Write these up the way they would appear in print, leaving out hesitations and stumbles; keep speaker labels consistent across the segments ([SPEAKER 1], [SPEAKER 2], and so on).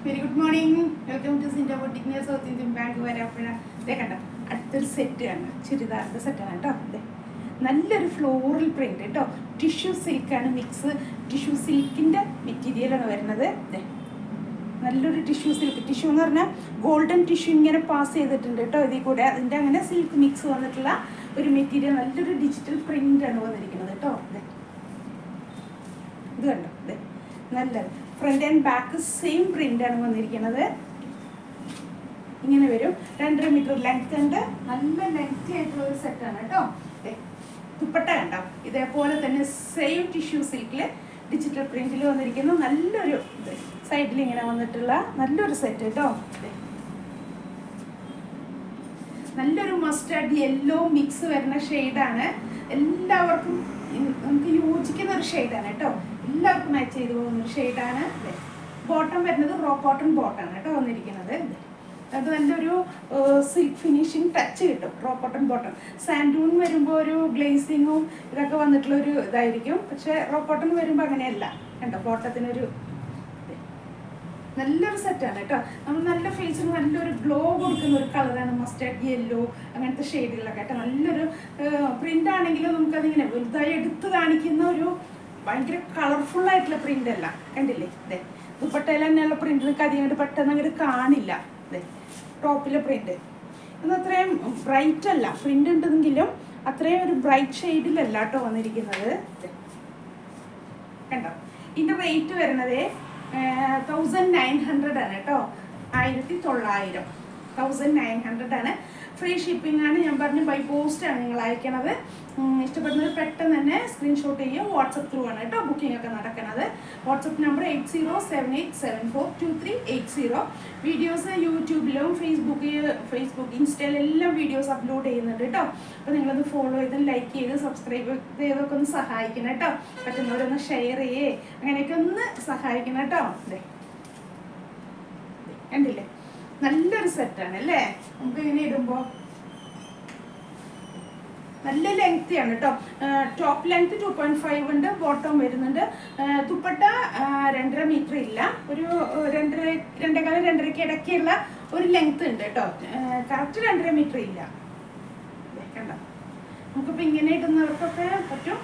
[SPEAKER 1] Very good morning. Welcome to സിൻഡ boutique South Indian Bank Varapuzha. ഇതേ കണ്ടോ, അടുത്തൊരു സെറ്റ് ആണ്, ചുരിദാറിൻ്റെ സെറ്റാണ് കേട്ടോ. അതെ, നല്ലൊരു ഫ്ലോറൽ പ്രിന്റ് കേട്ടോ. ടിഷ്യൂ സിൽക്കാണ് മിക്സ്. ടിഷ്യൂ സിൽക്കിൻ്റെ മെറ്റീരിയലാണ് വരുന്നത്. അതെ, നല്ലൊരു ടിഷ്യൂ സിൽക്ക്. ടിഷ്യൂ എന്ന് പറഞ്ഞാൽ ഗോൾഡൻ ടിഷ്യൂ ഇങ്ങനെ പാസ് ചെയ്തിട്ടുണ്ട് കേട്ടോ ഇതിൽ കൂടെ. അതിൻ്റെ അങ്ങനെ സിൽക്ക് മിക്സ് വന്നിട്ടുള്ള ഒരു മെറ്റീരിയൽ, നല്ലൊരു ഡിജിറ്റൽ പ്രിൻ്റാണ് വന്നിരിക്കുന്നത് കേട്ടോ. അതെ, ഇത് കണ്ടോ, അതെ, നല്ലത്. ഫ്രണ്ട് ആൻഡ് ബാക്ക് സെയിം പ്രിൻ്റാണ് വന്നിരിക്കുന്നത്. ഇങ്ങനെ വരും. 2.5 മീറ്റർ ലെങ്ത് ഉണ്ട്. നല്ല ലെങ്തി ആയിട്ടുള്ള ഒരു സെറ്റാണ് കേട്ടോ. ദുപ്പട്ട കണ്ടോ, ഇതേപോലെ തന്നെ സെയിം ടിഷ്യൂ സിൽക്കിൽ ഡിജിറ്റൽ പ്രിന്റിൽ വന്നിരിക്കുന്നു. നല്ലൊരു സൈഡിൽ ഇങ്ങനെ വന്നിട്ടുള്ള നല്ലൊരു സെറ്റ് കേട്ടോ. നല്ലൊരു മസ്റ്റാർഡ് യെല്ലോ മിക്സ് വരുന്ന ഷെയ്ഡാണ്. എല്ലാവർക്കും നമുക്ക് യോജിക്കുന്ന ഒരു ഷെയ്ഡാണ് കേട്ടോ. എല്ലാവർക്കും മാച്ച് ചെയ്ത് പോകുന്ന ഒരു ഷെയ്ഡാണ്. ബോട്ടം വരുന്നത് റോ കോട്ടൺ ബോട്ടാണ് കേട്ടോ വന്നിരിക്കുന്നത്. അത് നല്ലൊരു സിൽക്ക് ഫിനിഷിങ് ടച്ച് കിട്ടും. Raw cotton bottom. സാൻഡൂൺ വരുമ്പോൾ ഒരു ഗ്ലേസിങ്ങും ഇതൊക്കെ വന്നിട്ടുള്ളൊരു ഇതായിരിക്കും. പക്ഷേ റോ കോട്ടൺ വരുമ്പോൾ അങ്ങനെയല്ല കണ്ടോ. ബോട്ടത്തിനൊരു നല്ലൊരു സെറ്റാണ് കേട്ടോ. നമ്മൾ നല്ല ഫേസിന് നല്ലൊരു ഗ്ലോ കൊടുക്കുന്ന ഒരു കളറാണ് മസ്റ്റാർഡ് യെല്ലോ, അങ്ങനത്തെ ഷെയ്ഡുകളൊക്കെ കേട്ടോ. നല്ലൊരു പ്രിന്റ് ആണെങ്കിലും നമുക്കതിങ്ങനെ വലുതായി എടുത്ത് കാണിക്കുന്ന ഒരു ഭയങ്കര കളർഫുൾ ആയിട്ടുള്ള പ്രിന്റ് അല്ല. കണ്ടില്ലേ, അതെ, ദുപ്പട്ടയിൽ തന്നെയുള്ള പ്രിന്റ് നിങ്ങൾക്ക് അധികം പെട്ടെന്ന് അങ്ങോട്ട് കാണില്ല. അതെ, ടോപ്പിലെ പ്രിന്റ് അത് അത്രയും ബ്രൈറ്റ് അല്ല. പ്രിന്റ് ഉണ്ടെങ്കിലും അത്രയും ഒരു ബ്രൈറ്റ് ഷെയ്ഡിലല്ല കേട്ടോ വന്നിരിക്കുന്നത്. കണ്ടോ, ഇതിന്റെ റേറ്റ് വരുന്നത് 1900 ആണ് കേട്ടോ. 1900, 1900 ആണ്. ഫ്രീ ഷിപ്പിംഗ് ആണ്. ഞാൻ പറഞ്ഞു ബൈ പോസ്റ്റ് ആണ് നിങ്ങൾ അയക്കണത്. ഇഷ്ടപ്പെടുന്നത് പെട്ടെന്ന് തന്നെ സ്ക്രീൻഷോട്ട് ചെയ്യുക. വാട്സപ്പ് ത്രൂ ആണ് കേട്ടോ ബുക്കിംഗ് ഒക്കെ നടക്കുന്നത്. WhatsApp number 8078742380. വീഡിയോസ് യൂട്യൂബിലും ഫേസ്ബുക്ക് ഇൻസ്റ്റയിലെല്ലാം വീഡിയോസ് അപ്ലോഡ് ചെയ്യുന്നുണ്ട് കേട്ടോ. അപ്പോൾ നിങ്ങളൊന്ന് ഫോളോ ചെയ്ത് ലൈക്ക് ചെയ്ത് സബ്സ്ക്രൈബ് ചെയ്തൊക്കെ ഒന്ന് സഹായിക്കണം കേട്ടോ. പറ്റുന്നവരൊന്ന് ഷെയർ ചെയ്യേ അങ്ങനെയൊക്കെ ഒന്ന് സഹായിക്കണം കേട്ടോ. അതെ, കണ്ടില്ലേ, നല്ലൊരു സെറ്റാണ് അല്ലേ. നമുക്ക് ഇങ്ങനെ ഇടുമ്പോൾ നല്ല ലെങ്തിയാണ് കേട്ടോ. ടോപ്പ് ലെങ്ത് 2.5 ഉണ്ട്. ബോട്ടം വരുന്നുണ്ട്. ദുപ്പട്ട 2.5 മീറ്റർ ഇല്ല, ഒരു 2.5-2.5 ഇടയ്ക്കുള്ള ഒരു ലെങ്ത് ഉണ്ട് കേട്ടോ. കറക്റ്റ് 2.5 മീറ്റർ ഇല്ല. കണ്ടോ, നമുക്കിപ്പോൾ ഇങ്ങനെ ഇടുന്നവർക്കൊക്കെ പറ്റും.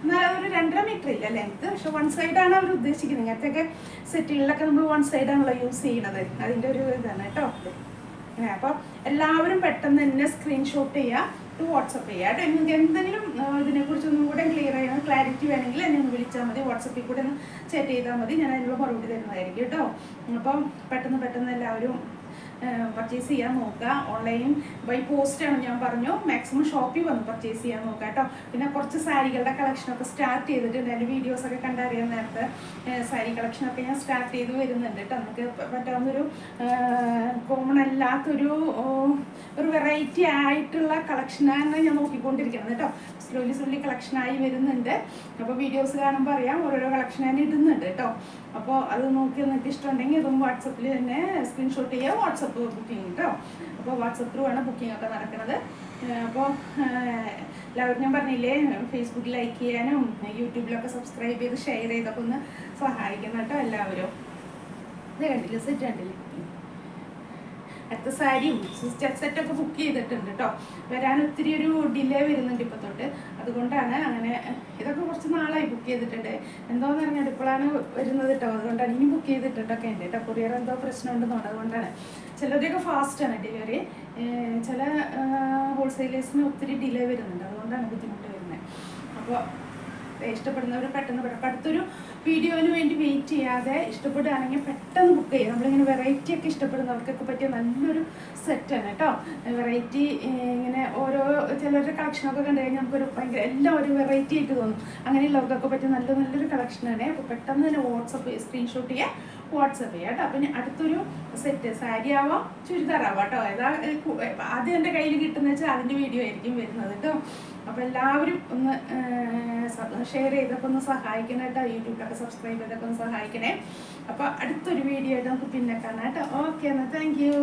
[SPEAKER 1] എന്നാൽ അതൊരു 2.5 മീറ്റർ ഇല്ല ലെങ്ത്. പക്ഷെ വൺ സൈഡാണ് അവർ ഉദ്ദേശിക്കുന്നത്. ഇങ്ങനത്തെയൊക്കെ സെറ്റുകളിലൊക്കെ നമ്മൾ വൺ സൈഡാണല്ലോ യൂസ് ചെയ്യുന്നത്. അതിൻ്റെ ഒരു ഇതാണ് കേട്ടോ. അപ്പോൾ എല്ലാവരും പെട്ടെന്ന് തന്നെ സ്ക്രീൻഷോട്ട് ചെയ്യുക, വാട്സപ്പ് ചെയ്യുക കേട്ടോ. നിങ്ങൾക്ക് എന്തെങ്കിലും ഇതിനെക്കുറിച്ച് ഒന്നും കൂടെ ക്ലിയർ ചെയ്യണം, ക്ലാരിറ്റി വേണമെങ്കിൽ എന്നെ ഒന്ന് വിളിച്ചാൽ മതി. വാട്സപ്പിൽ കൂടെ ഒന്ന് ചാറ്റ് ചെയ്താൽ മതി. ഞാൻ അതിനുള്ള മറുപടി തരുന്നതായിരിക്കും കേട്ടോ. അപ്പം പെട്ടെന്ന് എല്ലാവരും പർച്ചേസ് ചെയ്യാൻ നോക്കുക. ഓൺലൈൻ ബൈ പോസ്റ്റാണ് ഞാൻ പറഞ്ഞു. മാക്സിമം ഷോപ്പിൽ വന്ന് പർച്ചേസ് ചെയ്യാൻ നോക്കുക കേട്ടോ. പിന്നെ കുറച്ച് സാരികളുടെ കളക്ഷനൊക്കെ സ്റ്റാർട്ട് ചെയ്തിട്ടുണ്ട്. എൻ്റെ വീഡിയോസൊക്കെ കണ്ടറിയാൻ നേരത്തെ സാരി കളക്ഷനൊക്കെ ഞാൻ സ്റ്റാർട്ട് ചെയ്ത് വരുന്നുണ്ട് കേട്ടോ. നമുക്ക് പറ്റാവുന്നൊരു കോമൺ അല്ലാത്തൊരു വെറൈറ്റി ആയിട്ടുള്ള കളക്ഷനാണ് ഞാൻ നോക്കിക്കൊണ്ടിരിക്കുന്നത് കേട്ടോ. സ്ലോലി കളക്ഷനായി വരുന്നുണ്ട്. അപ്പോൾ വീഡിയോസ് കാണുമ്പോൾ അറിയാം, ഓരോരോ കളക്ഷനാണ് ഇടുന്നുണ്ട് കേട്ടോ. അപ്പോൾ അത് നോക്കി നിങ്ങൾക്ക് ഇഷ്ടമുണ്ടെങ്കിൽ അതും വാട്സപ്പിൽ തന്നെ സ്ക്രീൻഷോട്ട് ചെയ്യുക. വാട്സപ്പ് ബുക്കിംഗ് കേട്ടോ. അപ്പോൾ വാട്സപ്പ് ത്രൂ ആണ് ബുക്കിംഗ് ഒക്കെ നടക്കുന്നത്. അപ്പോൾ എല്ലാവരും ഞാൻ പറഞ്ഞില്ലേ, ഫേസ്ബുക്കിൽ ലൈക്ക് ചെയ്യാനും യൂട്യൂബിലൊക്കെ സബ്സ്ക്രൈബ് ചെയ്ത് ഷെയർ ചെയ്തൊക്കെ ഒന്ന് സഹായിക്കണം കേട്ടോ എല്ലാവരും. ഇത് കണ്ടില്ലേ, സെറ്റ് കണ്ടില്ലേ. അടുത്ത സാരിയും സെറ്റൊക്കെ ബുക്ക് ചെയ്തിട്ടുണ്ട് കേട്ടോ. വരാൻ ഒത്തിരി ഒരു ഡിലേ വരുന്നുണ്ട് ഇപ്പോൾ തൊട്ട്. അതുകൊണ്ടാണ് അങ്ങനെ. ഇതൊക്കെ കുറച്ച് നാളായി ബുക്ക് ചെയ്തിട്ടുണ്ട്. എന്തോന്ന് പറഞ്ഞാൽ ഇപ്പോഴാണ് വരുന്നത് കേട്ടോ. അതുകൊണ്ടാണ് ഇനി ബുക്ക് ചെയ്തിട്ടൊക്കെ ഉണ്ട് കേട്ടോ. കൊറിയർ എന്തോ പ്രശ്നമുണ്ടെന്നുണ്ട്. അതുകൊണ്ടാണ്. ചിലരുടെയൊക്കെ ഫാസ്റ്റാണ് ഡെലിവറി. ചില ഹോൾസെയിലേഴ്സിന് ഒത്തിരി ഡിലേ വരുന്നുണ്ട്. അതുകൊണ്ടാണ് ബുദ്ധിമുട്ട് വരുന്നത്. അപ്പോൾ ഇഷ്ടപ്പെടുന്നവർ പെട്ടെന്ന് അപ്പം അടുത്തൊരു വീഡിയോന് വേണ്ടി വെയിറ്റ് ചെയ്യാതെ ഇഷ്ടപ്പെടുകയാണെങ്കിൽ പെട്ടെന്ന് ബുക്ക് ചെയ്യുക. നമ്മളിങ്ങനെ വെറൈറ്റി ഒക്കെ ഇഷ്ടപ്പെടുന്നവർക്കൊക്കെ പറ്റിയ നല്ലൊരു സെറ്റാണ് കേട്ടോ. വെറൈറ്റി ഇങ്ങനെ ഓരോ ചിലരുടെ കളക്ഷനൊക്കെ കണ്ടു കഴിഞ്ഞാൽ നമുക്കൊരു ഭയങ്കര എല്ലാം ഒരു വെറൈറ്റി ആയിട്ട് തോന്നും. അങ്ങനെയുള്ളവർക്കൊക്കെ പറ്റിയ നല്ലൊരു കളക്ഷനാണ്. അപ്പോൾ പെട്ടെന്ന് തന്നെ വാട്സപ്പ് സ്ക്രീൻഷോട്ട് ചെയ്യുക, വാട്സപ്പ് ചെയ്യുക കേട്ടോ. പിന്നെ അടുത്തൊരു സെറ്റ് സാരി ആവാം, ചുരിദാറാവാം കേട്ടോ. ആദ്യം എൻ്റെ കയ്യിൽ കിട്ടുന്ന വെച്ചാൽ അതിൻ്റെ വീഡിയോ ആയിരിക്കും വരുന്നത് കേട്ടോ. അപ്പോൾ എല്ലാവരും ഒന്ന് ഷെയർ ചെയ്തൊക്കെ ഒന്ന് സഹായിക്കണം കേട്ടോ. യൂട്യൂബിലൊക്കെ സബ്സ്ക്രൈബ് ചെയ്തൊക്കെ ഒന്ന് സഹായിക്കണേ. അപ്പോൾ അടുത്തൊരു വീഡിയോ ആയിട്ട് നമുക്ക് പിന്നെ കാണാം കേട്ടോ. ഓക്കെ, എന്നാൽ താങ്ക് യു.